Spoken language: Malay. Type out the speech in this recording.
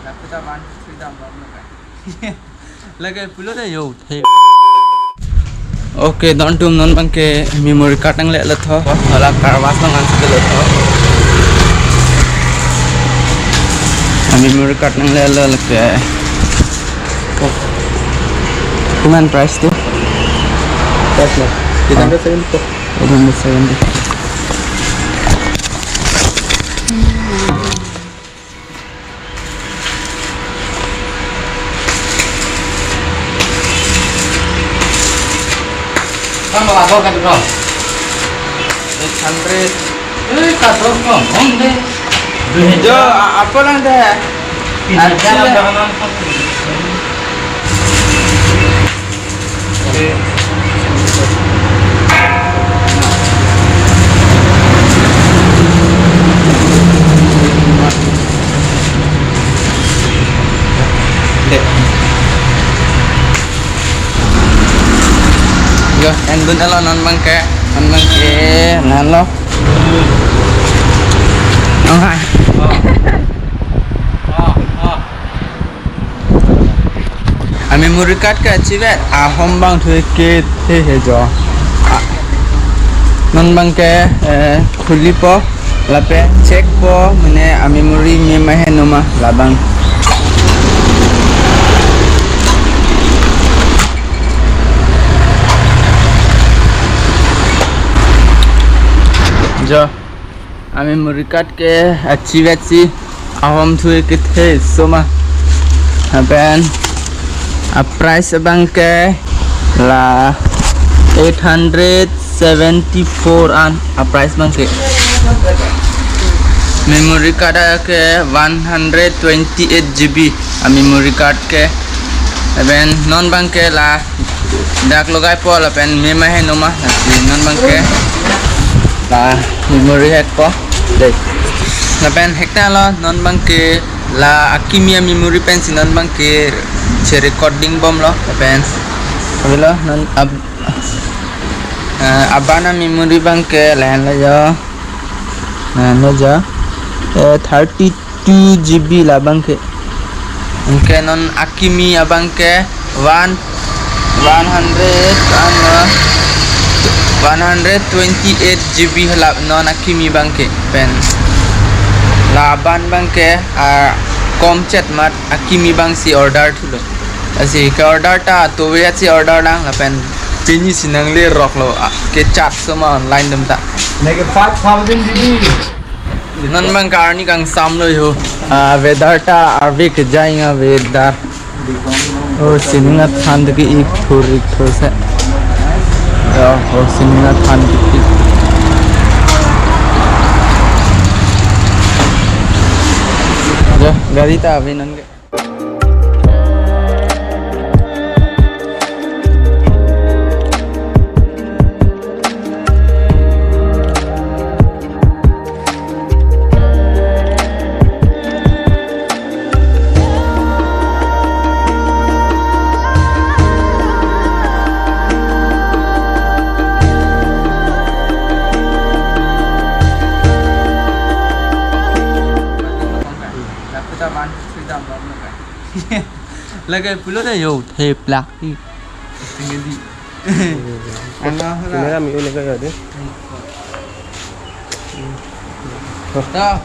kita ban sudah belum lagi pulau dah yo oke don't do non bang ke memory card ang le tho hala karwas nang ansik le tho memory card nang le ke kuman price tu price lah 870 Kamu lapor kan bro? 800. Kasih bro, deh. Jo, apa lang deh? Ada jangan. Yo, and gun alo non bang ke nan lo. Oh hai. Memory card ka achieve home bang thu ke the he jo. Non bang ke khuli po lape check po mane memory me ma he noma labang. जो memory card के अच्छी वैसी हम थोड़े कितने सोमा अपन प्राइस बंग के ला 874 आन प्राइस बंग के memory card के 128 GB memory card के अपन non bang के ला dak logai pol upon me ma he noma non bang के la memory hack po đây là pen hack ta lo non bang ke la akimia memory pen si non bang ke che recording bom lo pen lo non abana memory bang ke lan la jo lo jo 32 GB la bang ke non akimi abang ke 128 GB la non akimi bang ke pen laban bang ke kom chat mat akimi bang si order thulo asi ke order ta to we si order lang la pen pini sinang le rock lo ke chat sama online dam ta like 5000 GB non bang karni kang sam lo yo weather ta arve ke jainga weather o sininga thand ke ek thor se और सिनेमा थान की जो गाड़ी था अभी नंगे kita ban sudah belum lagi pulau dah yo teplak ni tinggal di Allah kamera mi udah kayak ada dah